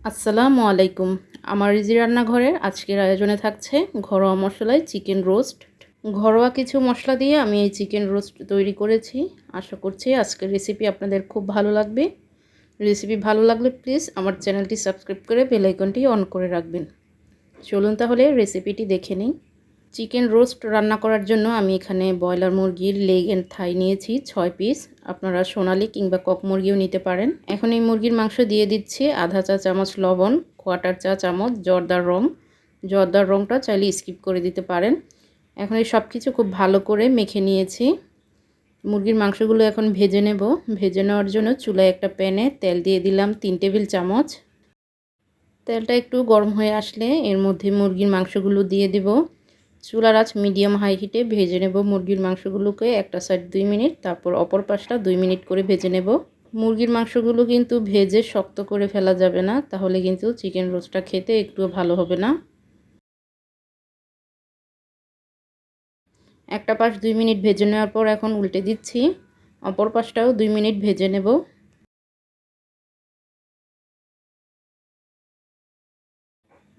আসসালামু আলাইকুম। আমার রিজি রান্নাঘরের আজকের আয়োজনে থাকছে ঘরোয়া মশলায় চিকেন রোস্ট। ঘরোয়া কিছু মশলা দিয়ে আমি এই চিকেন রোস্ট তৈরি করেছি। আশা করছি আজকের রেসিপি আপনাদের খুব ভালো লাগবে। রেসিপি ভালো লাগলে প্লিজ আমার চ্যানেলটি সাবস্ক্রাইব করে বেল আইকনটি অন করে রাখবেন। চলুন তাহলে রেসিপিটি দেখে নিই। চিকেন রোস্ট রান্না করার জন্য আমি এখানে ব্রয়লার মুরগির লেগ এন্ড থাই নিয়েছি 6 পিস। আপনারা সোনালী কিংবা কক মুরগিও নিতে পারেন। এখন এই মুরগির মাংস দিয়ে দিচ্ছি আধা চা চামচ লবণ, কোয়ার্টার চা চামচ জর্দার রং। জর্দার রংটা চাইলে স্কিপ করে দিতে পারেন। এখন এই সব কিছু খুব ভালো করে মেখে নিয়েছি। মুরগির মাংসগুলো এখন ভেজে নেব। ভেজে নেওয়ার জন্য চুলায় একটা প্যানে তেল দিয়ে দিলাম 3 টেবিল চামচ। তেলটা একটু গরম হয়ে আসলে এর মধ্যে মুরগির মাংসগুলো দিয়ে দিব। চুলার আঁচ মিডিয়াম হাই হিটে ভেজে নেব মুরগির মাংসগুলোকে। একটা সাইড 2 মিনিট, তারপর অপর পাশটা 2 মিনিট করে ভেজে নেব। মুরগির মাংসগুলো কিন্তু ভেজে শক্ত করে ফেলা যাবে না, তাহলে কিন্তু চিকেন রোস্টটা খেতে একটুও ভালো হবে না। একটা পাশ 2 মিনিট ভেজে নেওয়ার পর এখন উল্টে দিচ্ছি। অপর পাশটাও 2 মিনিট ভেজে নেব।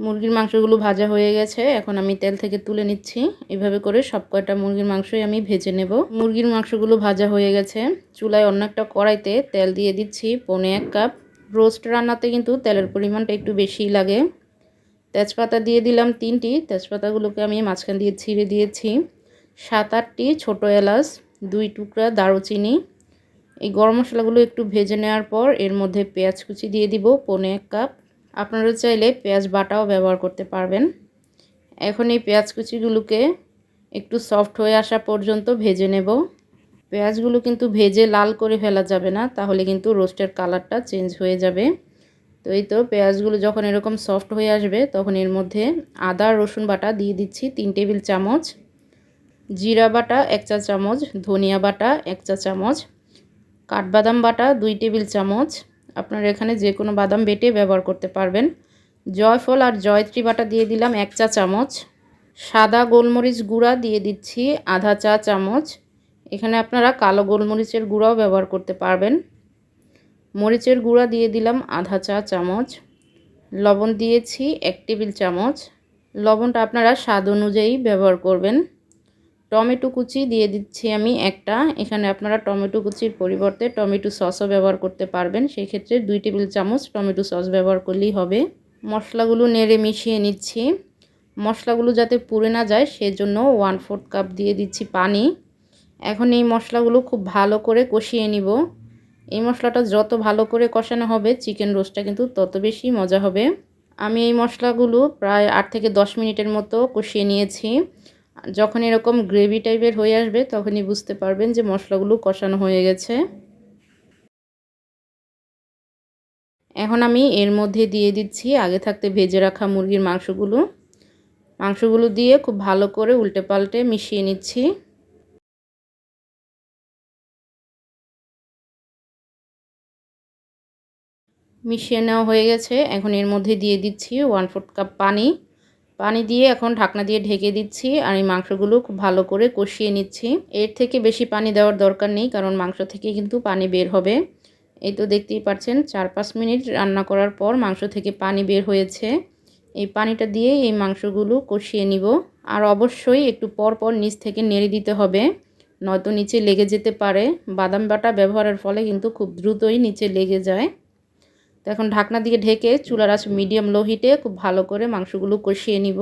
মুরগির মাংসগুলো ভাজা হয়ে গেছে, এখন আমি তেল থেকে তুলে নিচ্ছি। এভাবে করে সব কয়টা মুরগির মাংসই আমি ভেজে নেব। মুরগির মাংসগুলো ভাজা হয়ে গেছে। চুলায় অন্য একটা কড়াইতে তেল দিয়ে দিচ্ছি 1.5 কাপ। রোস্ট রান্নাতে কিন্তু তেলের পরিমাণটা একটু বেশিই লাগে। তেজপাতা দিয়ে দিলাম 3টি। তেজপাতাগুলোকে আমি মাঝখান দিয়ে ছিঁড়ে দিয়েছি। 7-8টি ছোটো এলাচ, 2 টুকরা দারুচিনি। এই গরম মশলাগুলো একটু ভেজে নেওয়ার পর এর মধ্যে পেঁয়াজ কুচি দিয়ে দিব 1.5 কাপ। আপনারা চাইলে পেঁয়াজ বাটাও ব্যবহার করতে পারবেন। এখন এই পেঁয়াজ কুচিগুলোকে একটু সফট হয়ে আসা পর্যন্ত ভেজে নেব। পেঁয়াজগুলো কিন্তু ভেজে লাল করে ফেলা যাবে না, তাহলে কিন্তু রোস্টের কালারটা চেঞ্জ হয়ে যাবে। তো এই তো পেঁয়াজগুলো যখন এরকম সফট হয়ে আসবে তখন এর মধ্যে আদা রসুন বাটা দিয়ে দিচ্ছি 3 টেবিল চামচ, জিরা বাটা 1 চা চামচ, ধনিয়া বাটা 1 চা চামচ, কাঠবাদাম বাটা 2 টেবিল চামচ। আপনারা এখানে যে কোনো বাদাম বেটে ব্যবহার করতে পারবেন। জয়ফল আর জয়ত্রী বাটা দিয়ে দিলাম 1 চা চামচ। সাদা গোলমরিচ গুঁড়া দিয়ে দিচ্ছি আধা চা চামচ। এখানে আপনারা কালো গোলমরিচের গুঁড়াও ব্যবহার করতে পারবেন। মরিচের গুঁড়া দিয়ে দিলাম আধা চা চামচ। লবণ দিয়েছি 1 টেবিল চামচ। লবণটা আপনারা স্বাদ অনুযায়ী ব্যবহার করবেন। টমেটো কুচি দিয়ে দিচ্ছি আমি একটা। এখানে আপনারা টমেটো কুচির পরিবর্তে টমেটো সসও ব্যবহার করতে পারবেন। সেই ক্ষেত্রে 2 টেবিল চামচ টমেটো সস ব্যবহার করলেই হবে। মশলাগুলো নেড়ে মিশিয়ে নিচ্ছি। মশলাগুলো যাতে পুড়ে না যায় সেজন্য 1/4 কাপ দিয়ে দিচ্ছি পানি। এখন এই মশলাগুলো খুব ভালো করে কষিয়ে নিব। এই মশলাটা যত ভালো করে কষানো হবে চিকেন রোস্টটা কিন্তু তত বেশি মজা হবে। আমি এই মশলাগুলো প্রায় 8 থেকে 10 মিনিটের মতো কষিয়ে নিয়েছি। যখন এরকম গ্রেভি টাইপের হয়ে আসবে তখনই বুঝতে পারবেন যে মশলাগুলো কষানো হয়ে গেছে। এখন আমি এর মধ্যে দিয়ে দিচ্ছি আগে থাকতে ভেজে রাখা মুরগির মাংসগুলো দিয়ে খুব ভালো করে উল্টে পাল্টে মিশিয়ে নিচ্ছি। মিশিয়ে নেওয়া হয়ে গেছে। এখন এর মধ্যে দিয়ে দিচ্ছি 1/4 কাপ পানি। পানি দিয়ে এখন ঢাকনা দিয়ে ঢেকে দিচ্ছি আর এই মাংসগুলো খুব ভালো করে কষিয়ে নিচ্ছি। এর থেকে বেশি পানি দেওয়ার দরকার নেই, কারণ মাংস থেকে কিন্তু পানি বের হবে। এই তো দেখতেই পাচ্ছেন 4-5 মিনিট রান্না করার পর মাংস থেকে পানি বের হয়েছে। এই পানিটা দিয়ে এই মাংসগুলো কষিয়ে নিব। আর অবশ্যই একটু পর পর নিচ থেকে নেড়ে দিতে হবে, নয়তো নিচে লেগে যেতে পারে। বাদাম বাটা ব্যবহারের ফলে কিন্তু খুব দ্রুতই নিচে লেগে যায়। তো এখন ঢাকনা দিয়ে ঢেকে চুলার আঁচ মিডিয়াম লো হিটে খুব ভালো করে মাংসগুলো কষিয়ে নিব।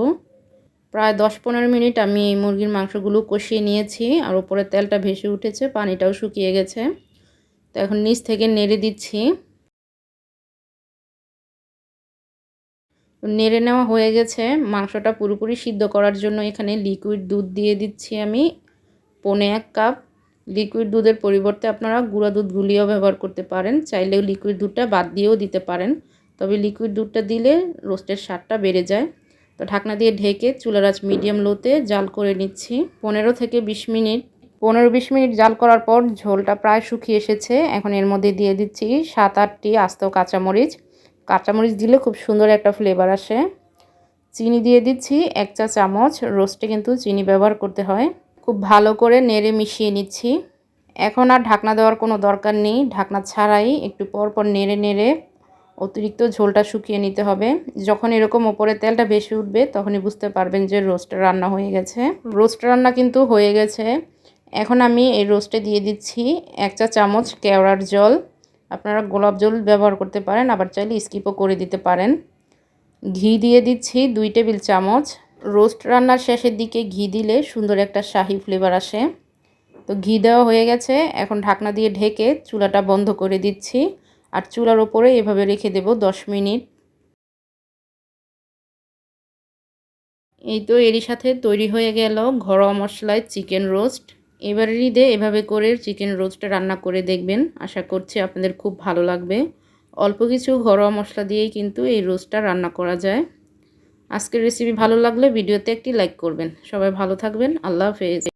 প্রায় 10-15 মিনিট আমি এই মুরগির মাংসগুলো কষিয়ে নিয়েছি আর উপরে তেলটা ভেসে উঠেছে, পানিটাও শুকিয়ে গেছে। তো এখন নিচ থেকে নেড়ে দিচ্ছি। নেড়ে নেওয়া হয়ে গেছে। মাংসটা পুরোপুরি সিদ্ধ করার জন্য এখানে লিকুইড দুধ দিয়ে দিচ্ছি আমি 1.5 কাপ। লিকুইড দুধের পরিবর্তে আপনারা গুঁড়া দুধ গুলিয়েও ব্যবহার করতে পারেন, চাইলেও লিকুইড দুধটা বাদ দিয়েও দিতে পারেন। তবে লিকুইড দুধটা দিলে রোস্টের স্বাদটা বেড়ে যায়। তো ঢাকনা দিয়ে ঢেকে চুলার আঁচ মিডিয়াম লোতে জাল করে নিচ্ছি 15 থেকে 20 মিনিট। 15-20 মিনিট জাল করার পর ঝোলটা প্রায় শুকিয়ে এসেছে। এখন এর মধ্যে দিয়ে দিচ্ছি 7-8টি আস্ত কাঁচামরিচ। কাঁচামরিচ দিলে খুব সুন্দর একটা ফ্লেভার আসে। চিনি দিয়ে দিচ্ছি 1 চা চামচ। রোস্টে কিন্তু চিনি ব্যবহার করতে হয়। খুব ভালো করে নেড়ে মিশিয়ে নিচ্ছি। এখন আর ঢাকনা দেওয়ার কোনো দরকার নেই। ঢাকনা ছাড়াই একটু পর পর নেড়ে নেড়ে অতিরিক্ত ঝোলটা শুকিয়ে নিতে হবে। যখন এরকম ওপরে তেলটা বেশি উঠবে তখনই বুঝতে পারবেন যে রোস্টটা রান্না হয়ে গেছে। রোস্ট রান্না কিন্তু হয়ে গেছে। এখন আমি এই রোস্টে দিয়ে দিচ্ছি 1 চা চামচ কেওড়ার জল। আপনারা গোলাপ জল ব্যবহার করতে পারেন, আবার চাইলে স্কিপও করে দিতে পারেন। ঘি দিয়ে দিচ্ছি 2 টেবিল চামচ। রোস্ট রান্নার শেষের দিকে ঘি দিলে সুন্দর একটা শাহি ফ্লেভার আসে। তো ঘি দেওয়া হয়ে গেছে। এখন ঢাকনা দিয়ে ঢেকে চুলাটা বন্ধ করে দিচ্ছি। আর চুলার ওপরে এভাবে রেখে দেব 10 মিনিট। এই তো এরই সাথে তৈরি হয়ে গেল ঘরোয়া মশলায় চিকেন রোস্ট। এবারের ঈদে এভাবে করে চিকেন রোস্টটা রান্না করে দেখবেন। আশা করছি আপনাদের খুব ভালো লাগবে। অল্প কিছু ঘরোয়া মশলা দিয়েই কিন্তু এই রোস্টটা রান্না করা যায়। আজকের রেসিপি ভালো লাগলে ভিডিওতে একটি লাইক করবেন। সবাই ভালো থাকবেন। আল্লাহ হাফেজ।